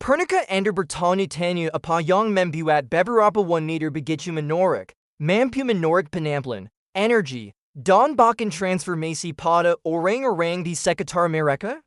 Pernahkah Anda bertanya-tanya apa yang membuat beberapa wanita begitu menarik, mampu menarik penampilan, energi, dan bahkan transformasi pada orang-orang di sekitar mereka?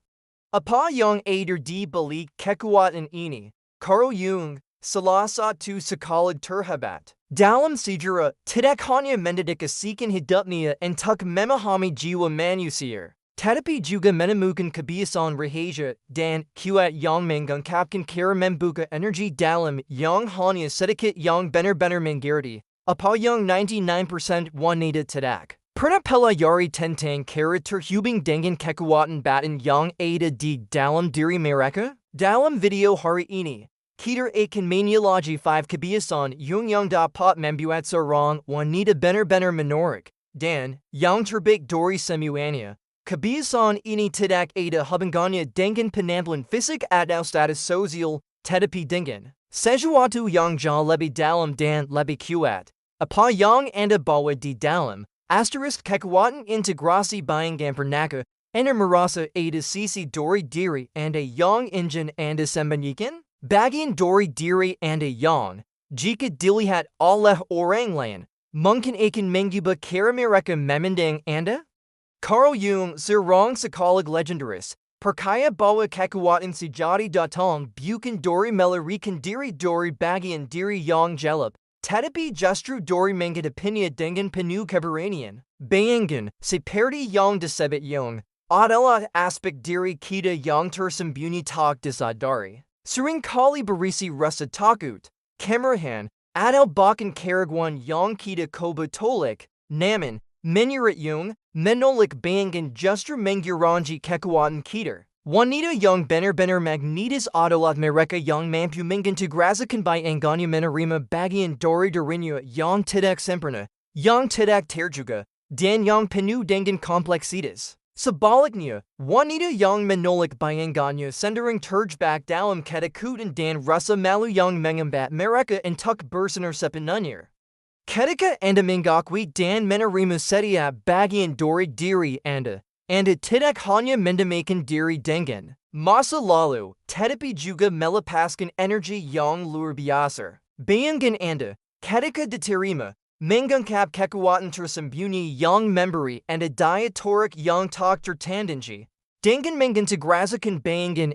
Apa yang ada di balik kekuatan ini? CARL Jung, salah satu psikolog terhebat dalam sejarah, tidak hanya mendedikasikan hidupnya untuk memahami jiwa manusia, tetapi juga menemukan kebiasaan rahasia dan kuat yang mengungkapkan cara membuka energi dalam yang hanya sedikit yang benar-benar mengerti apa yang 99% wanita tidak pernah pelajari tentang cara terhubung dengan kekuatan batin yang ada di dalam diri mereka. Dalam video hari ini, kita akan meneliti 5 kebiasaan yang dapat membuat seorang wanita benar-benar menarik dan yang terbaik dari semuanya. Kebiasaan ini tidak ada hubungannya dengan penampilan fisik atau status sosial, tetapi dengan sesuatu yang jauh lebih dalam dan lebih kuat. Apa yang Anda bawa di dalam kekuatan integrasi bayangkan pernahkah Anda merasa ada sisi dari diri Anda yang ingin Anda sembunyikan? Bagian dari diri Anda yang, jika dilihat oleh orang lain, mungkin akan mengubah cara mereka memandang Anda? CARL Jung, seorang psikolog legendaris, percaya bahwa kekuatan sejati datang bukan dari melarikan diri dari bagian diri yang gelap, tetapi justru dari menghadapinya dengan penuh keberanian. Bayangkan, seperti yang disebut Jung, adalah aspek diri kita yang tersembunyi tak disadari. Seringkali berisi rasa takut, kemarahan, atau bahkan keraguan yang kita coba tolak. Namun, menurut Jung, menolak bayangkan justru mengurangi kekuatan kita. Wanita yang benar-benar magnetis adalah mereka yang mampu mengintegrasikan bayangkannya menerima bagian dari dirinya yang tidak sempurna, yang tidak terjaga, dan yang penuh dengan kompleksitas. Sebaliknya, wanita yang menolak bayangannya cenderung terjebak dalam ketakutan dan rasa malu yang menghambat mereka untuk bersinar sepenuhnya. Ketika Anda mengakui dan menerima setiap bagian dari diri Anda tidak hanya mendamaikan diri dengan masa lalu, tetapi juga melepaskan energi yang luar biasa. Bayangkan Anda, ketika diterima, mengungkap kekuatan tersembunyi yang memberi Anda daya tarik yang tak tertandingi. Dengan mengintegrasikan bayangan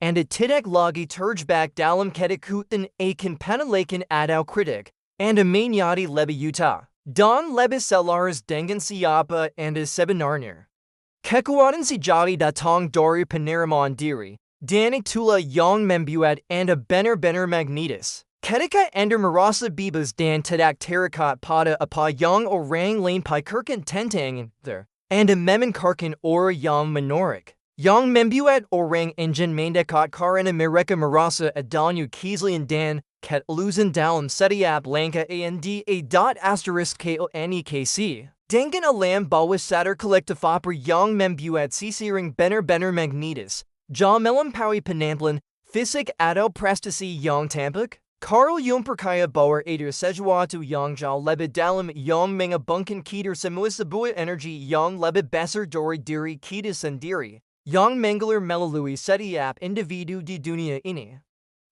Anda tidak lagi terjebak dalam ketakutan akan penolakan atau kritik. Anda menjadi lebih yuta dan lebih selaras dengan siapa Anda sebenarnya. Kekuatan sejati datang dari penerimaan diri, dan itulah yang membuat Anda benar-benar magnetis. Ketika Anda merasa bebas dan tidak terikat pada apa yang orang lain pikirkan tentang Anda memancarkan aura yang menarik, yang membuat orang ingin mendekat karena mereka merasa adanya keaslian dan ketulusan dalam setiap langkah Anda. Koneksi dengan alam bawah sadar kolektif apa yang membuat seseorang benar-benar magnetis, jauh melampaui penampilan fisik atau prestasi yang tampak. CARL Jung percaya bahwa ada sesuatu yang jauh lebih dalam yang mengabungkan kita semua sebuah energi yang lebih besar dari diri kita sendiri, yang mengalir melalui setiap individu di dunia ini.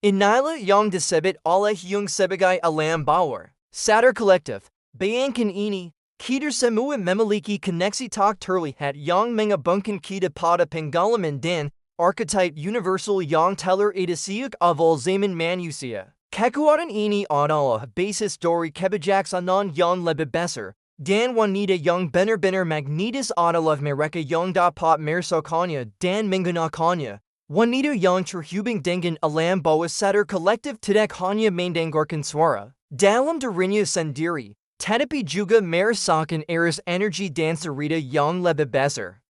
Inilah yang disebut oleh Jung sebagai alam bawah sadar kolektif. Bayangkan ini, kita semua memiliki koneksi tak terlihat yang mengabungkan kita pada pengalaman dan archetype universal yang telah ada sejak awal zaman manusia. Kekuatan ini adalah basis dari kebijaksanaan yang lebih besar, dan wanita yang benar-benar magnetis adalah mereka yang dapat merasakannya dan menggunakannya. Wanita yang terhubung dengan alam bawah sadar kolektif tidak hanya mendengarkan suara dalam dirinya sendiri, tetapi juga merasakan arus energi dan cerita yang lebih besar.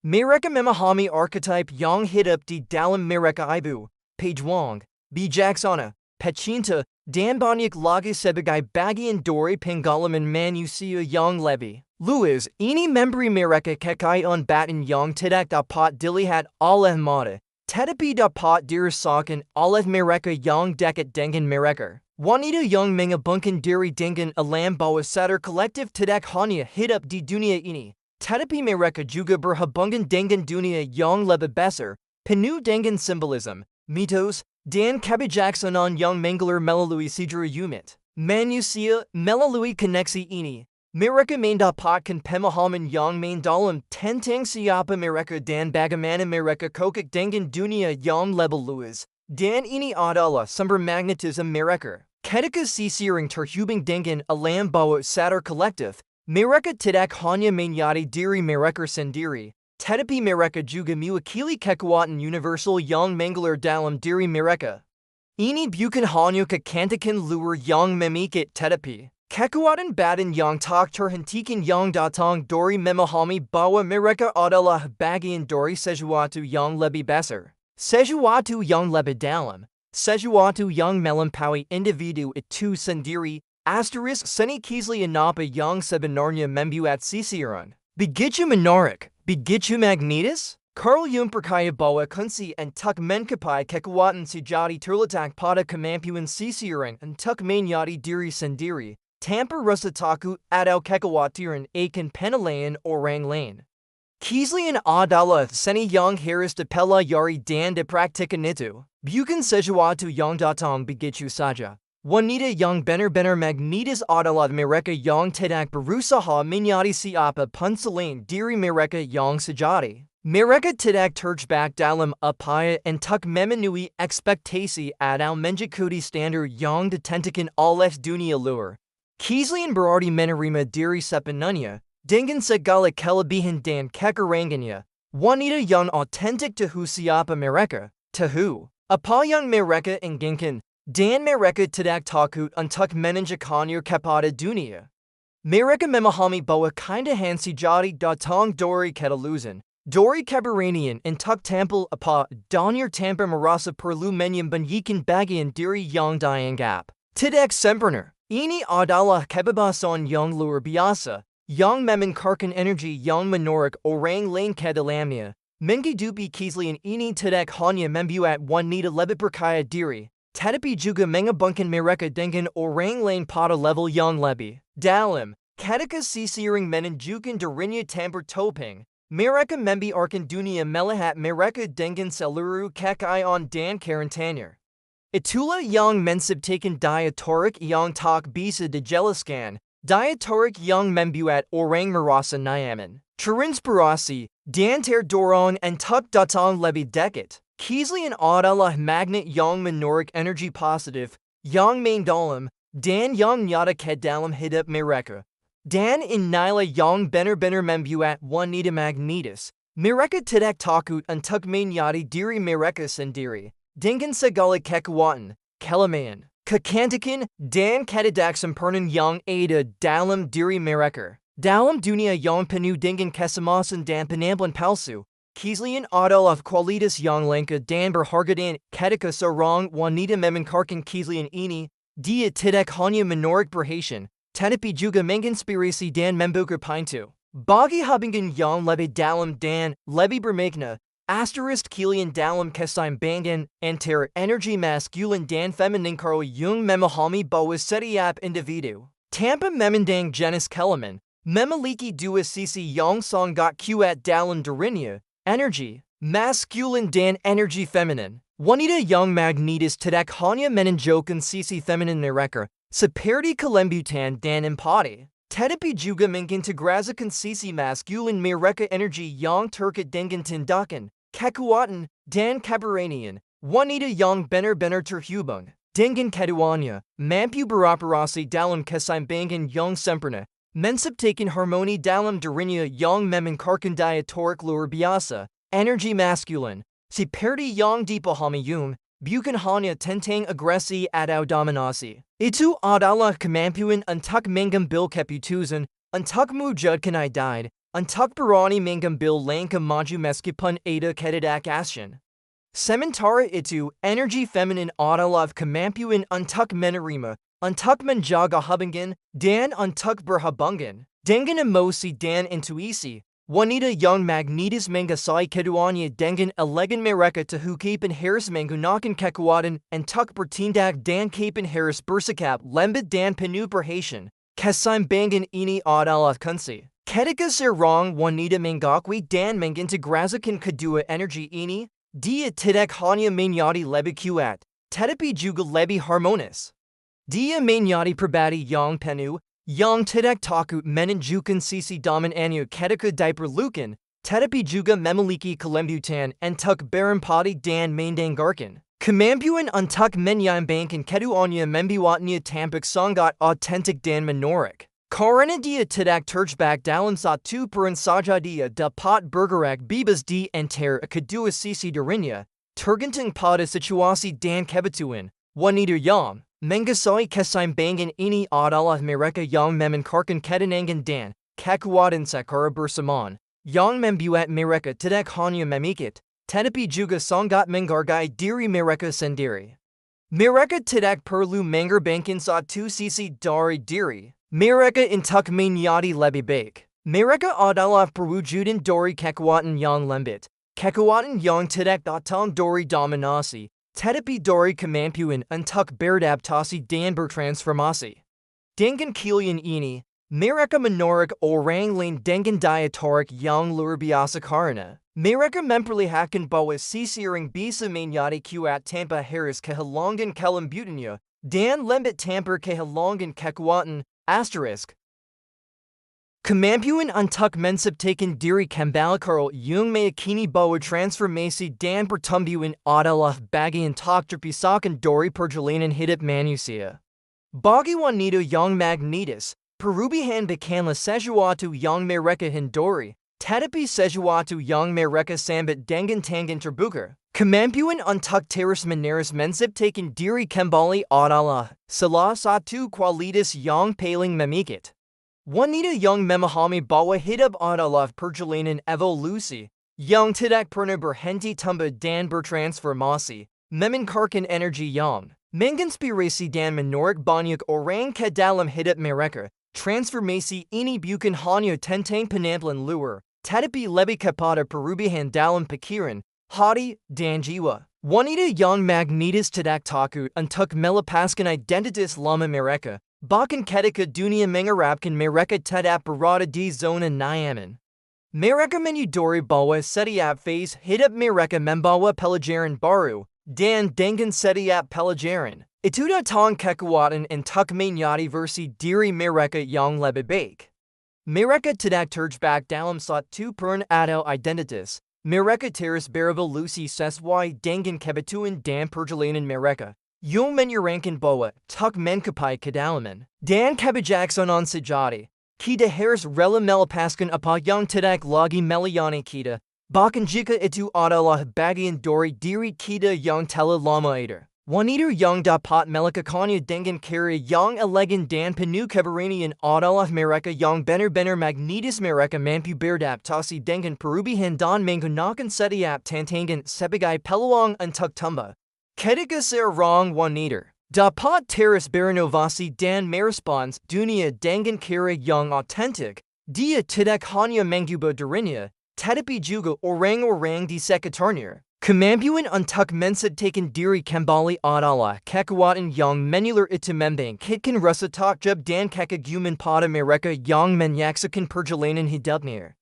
Mereka memahami archetype yang hidup di dalam mereka ibu, pejuang, bijaksana, pecinta, dan banyak lagi sebagai bagian dari pengalaman manusia yang lebih luas. Ini memberi mereka kekayaan batin yang tidak dapat dilihat oleh mata, tetapi dapat dirasakan oleh mereka yang dekat dengan mereka. Wanita yang mengabungkan diri dengan alam bawah sadar kolektif tidak hanya hidup di dunia ini, tetapi mereka juga berhubungan dengan dunia yang lebih besar, penuh dengan simbolisme, Mitos, Dan kebiasaan yang manggalar melalui sejarah umit. Manusia melalui koneksi ini. Mereka mendapatkan pemahaman yang mendalam tentang siapa mereka dan bagaimana mereka kokak dengan dunia yang lebih luas. Dan ini adalah sumber magnetisme mereka. Ketika seseorang terhubung dengan alam bawah sadar kolektif, mereka tidak hanya menjadi diri mereka sendiri, tetapi mereka juga mewakili kekuatan universal yang mengalir dalam diri mereka. Ini bukan hanya kecantikan luar yang memikat, tetapi kekuatan batin yang tak terhentikan yang datang dari memahami bahwa mereka adalah bagian dari sesuatu yang lebih besar, sesuatu yang lebih dalam, sesuatu yang melampaui individu itu sendiri. Asterisk seni keslian apa yang sebenarnya membuat seseorang begitu menarik, begitu magnetis? CARL JUNG percaya bahwa kunci untuk mencapai kekuatan sejati terletak pada kemampuan seseorang untuk menjadi diri sendiri, tanpa rasa takut atau kekhawatiran akan penilaian orang lain. Keslian adalah seni yang harus dipelajari dan dipraktikkan itu, bukan sesuatu yang datang begitu saja. Wanita yang benar-benar magnetis adalah mereka yang tidak berusaha menjadi siapa pun selain diri mereka yang sejati. Mereka tidak terjebak dalam upaya untuk memenuhi ekspektasi atau mengikuti standar yang ditentukan oleh dunia luar. Keslian berarti menerima diri sepenuhnya, dengan segala kelebihan dan kekurangannya. Wanita yang otentik tahu siapa mereka, tahu apa yang mereka inginkan, dan mereka tidak takut untuk menunjukkannya kepada dunia. Mereka memahami bahwa keindahan sejati datang dari ketulusan, dari keberanian untuk tampil apa adanya tanpa merasa perlu menyembunyikan bagian diri yang dianggap tidak sempurna. Ini adalah kebebasan yang luar biasa, yang memancarkan energi yang menarik orang lain ke dalamnya. Menghidupi keslian ini tidak hanya membuat wanita lebih percaya diri, tetapi juga mengembangkan mereka dengan orang lain pada level yang lebih dalam. Ketika seseorang menunjukkan dirinya tanpa topeng, mereka membiarkan dunia melihat mereka dengan seluruh kekayaan dan kerentannya. Itulah yang menciptakan daya tarik yang tak bisa dijelaskan, daya tarik yang membuat orang merasa nyaman, terinspirasi, dan terdorong untuk datang lebih dekat. Keslian adalah magnet yang menarik energi positif, yang mendalam, dan yang nyata ke dalam hidup mereka. Dan inilah yang benar-benar membuat wanita magnetis. Mereka tidak takut untuk menjadi diri mereka sendiri, dengan segala kekuatan, kelemahan, kecantikan, dan ketidaksempurnaan yang ada dalam diri mereka. Dalam dunia yang penuh dengan kecemasan dan penampilan palsu, keslian adalah kualitas yang langka dan berharga dan ketika seorang wanita memancarkan keslian ini, dia tidak hanya menarik perhatian, tetapi juga menginspirasi dan membuka pintu bagi hubungan yang lebih dalam dan lebih bermakna. Asterisk keslian dalam keseimbangan antara energi maskulin dan feminin. CARL JUNG memahami bahwa setiap individu, tanpa memandang jenis kelamin, memiliki dua sisi yang sangat kuat dalam dirinya, energi maskulin dan energi feminin. Wanita yang magnetis tidak hanya menunjukkan sisi feminin mereka, seperti kelembutan dan empati, tetapi juga mengintegrasikan sisi maskulin mereka, energi yang terkait dengan tindakan, kekuatan, dan keberanian. Wanita yang benar-benar terhubung dengan keduanya, mampu beroperasi dalam keseimbangan yang sempurna, menciptakan harmoni dalam dirinya yang memancarkan daya tarik luar biasa, energi maskulin, seperti yang dipahami Jung, bukan hanya tentang agresi atau dominasi. Itu adalah kemampuan untuk mengambil keputusan, untuk mewujudkan ide, untuk berani mengambil langkah maju meskipun ada ketidakpastian. Sementara itu, energi feminin adalah kemampuan untuk menerima, untuk menjaga hubungan, dan untuk berhubungan dengan emosi dan intuisi. Wanita yang magnetis menguasai keduanya dengan elegan. Mereka tahu kapan harus menggunakan kekuatan untuk bertindak dan kapan harus bersikap lembut dan penuh perhatian. Keseimbangan ini adalah kunci. Ketika seorang wanita mengakui dan mengintegrasikan kedua energi ini, Dia tidak hanya menyati lebih kuat, tetapi juga lebih harmonis. Dia menyati pribadi yang penuh, yang tidak takut menunjukkan sisi dominannya ketika diperlukan, tetapi juga memiliki kelembutan untuk berempati dan mendengarkan. Kemampuan untuk menyeimbangkan keduanya membuatnya tampak sangat autentik dan menarik. Karena dia tidak terjebak dalam satu peran saja, dia dapat bergerak bebas di antara kedua sisi dirinya, tergantung pada situasi dan kebutuhan. Wanita yang menguasai keseimbangan ini adalah mereka yang memanfaatkan ketenangan dan kekuatan secara bersamaan, yang membuat mereka tidak hanya memikat, tetapi juga sangat menghargai diri mereka sendiri. Mereka tidak perlu mengorbankan satu sisi dari diri mereka untuk menyati lebih baik. Mereka adalah perwujudan dari kekuatan yang lembut, kekuatan yang tidak datang dari dominasi, tetapi dari kemampuan untuk beradaptasi dan bertransformasi. Dengan pilihan ini, mereka menarik orang lain dengan daya tarik yang luar biasa karena mereka memperlihatkan bahwa seseorang bisa menyati kuat tanpa harus kehilangan kelembutannya dan lembut tanpa kehilangan kekuatan. Kemampuan untuk menciptakan diri kembali. CARL JUNG meyakini bahwa transformasi dan pertumbuhan adalah bagian tak terpisahkan dari perjalanan hidup manusia. Bagi wanita yang magnetis, perubahan bukanlah sesuatu yang mereka hindari, tetapi sesuatu yang mereka sambut dengan tangan terbuka. Kemampuan untuk terus-menerus menciptakan diri kembali adalah salah satu kualitas yang paling memikat. Wanita yang memahami bahwa hidup adalah perjalanan evolusi, yang tidak pernah berhenti tumbuh dan bertransformasi, memanfaatkan energi yang menginspirasi dan menarik banyak orang ke dalam hidup mereka. Transformasi ini bukan hanya tentang penampilan luar, tetapi lebih kepada perubahan dalam pikiran, hati, dan jiwa. Wanita yang magnetis tidak takut untuk melepaskan identitas lama mereka, bahkan ketika dunia mengharapkan mereka tetap berada di zona nyaman. Mereka menyadari bahwa setiap fase hidup mereka membawa pelajaran baru, dan dengan setiap pelajaran, itu datang kekuatan untuk menyati versi diri mereka yang lebih baik. Mereka tidak terjebak dalam satu peran atau identitas. Mereka terus berevolusi sesuai dengan kebutuhan dan perjalanan mereka, yang menyarankan bahwa untuk mencapai kedalaman dan kebijaksanaan sejati, kita harus rela melepaskan apa yang tidak lagi melayani kita, bahkan jika itu adalah bagian dari diri kita yang telah lama ada. Wanita yang dapat melakukannya dengan karya yang elegan dan penuh keberanian adalah mereka yang benar-benar magnetis. Mereka mampu beradaptasi dengan perubahan dan menggunakan setiap tantangan sebagai peluang untuk tumbuh. Ketika seorang wanita dapat terus berinovasi dan merespons dunia dengan karya yang autentik, dia tidak hanya mengubah dirinya, tetapi juga orang-orang di sekitarnya. Kemampuan untuk menciptakan diri kembali adalah kekuatan yang menular itu membangkitkan rasa takjub dan kekaguman pada mereka yang menyaksikan perjalanan hidupnya.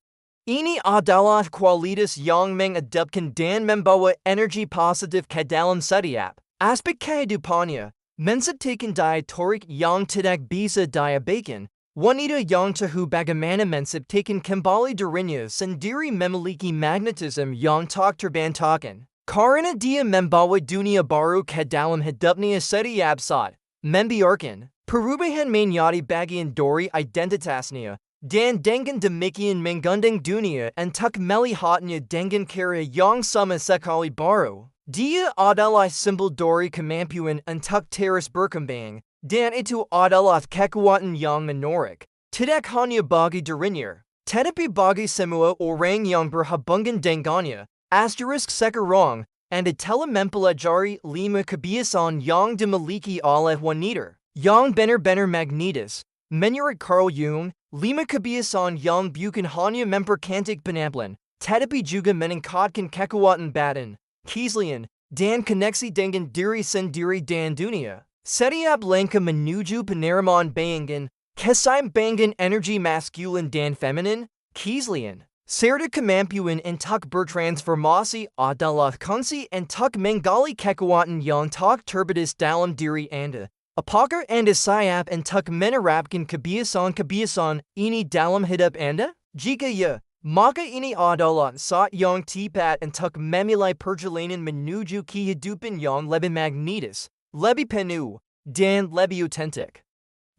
Ini adalah kualitas yang menghidupkan dan membawa energi positif ke dalam setiap aspek kehidupannya, menciptakan daya tarik yang tidak bisa diabaikan. Wanita yang tahu bagaimana menciptakan kembali dirinya sendiri memiliki magnetisme yang tak terbantahkan, karena dia membawa dunia baru ke dalam hidupnya setiap saat, membiarkan perubahan menjadi bagian dari identitasnya, dan dengan demikian mengundang dunia untuk melihatnya dengan karya yang sama sekali baru. Dia adalah simbol dari kemampuan untuk terus berkembang, dan itu adalah kekuatan yang menarik, tidak hanya bagi dirinya, tetapi bagi semua orang yang berhubungan dengannya. Sekarang, Anda telah mempelajari 5 kebiasaan yang dimiliki oleh wanita yang benar-benar magnetis. Menurut CARL JUNG, 5 kebiasaan yang bukan hanya mempercantik penampilan, tetapi juga meningkatkan kekuatan batin, keaslian, dan koneksi dengan diri sendiri dan dunia. Setiap langkah menuju penerimaan bayangkan, keseimbangan energi maskulin dan feminin, keaslian, Serta kemampuan untuk bertransformasi adalah kunci untuk menggali kekuatan yang tak terbatas dalam diri Anda. Apakah Anda siap untuk menerapkan kebiasaan-kebiasaan ini dalam hidup Anda? Jika ya, maka ini adalah saat yang tepat untuk memulai perjalanan menuju kehidupan yang lebih magnetis, lebih penuh, dan lebih otentik.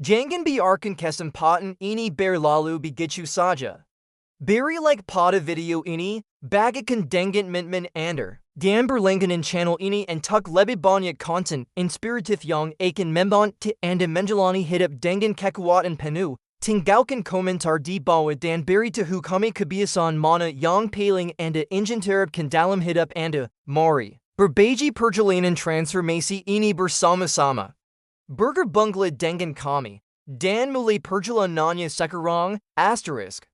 Jangan biarkan kesempatan ini berlalu begitu saja. Beri like pada video ini, bagikan dengan teman-teman Anda, dan berlangganan channel ini untuk lebih banyak konten inspiratif yang akan membantu Anda menjalani hidup dengan kekuatan penuh. Tinggalkan komentar di bawah dan beritahu kami kebiasaan mana yang paling Anda ingin terapkan dalam hidup Anda. Mari berbagi perjalanan transformasi ini bersama-sama. Bergabunglah dengan kami, dan mulai perjalanannya sekarang, asterisk.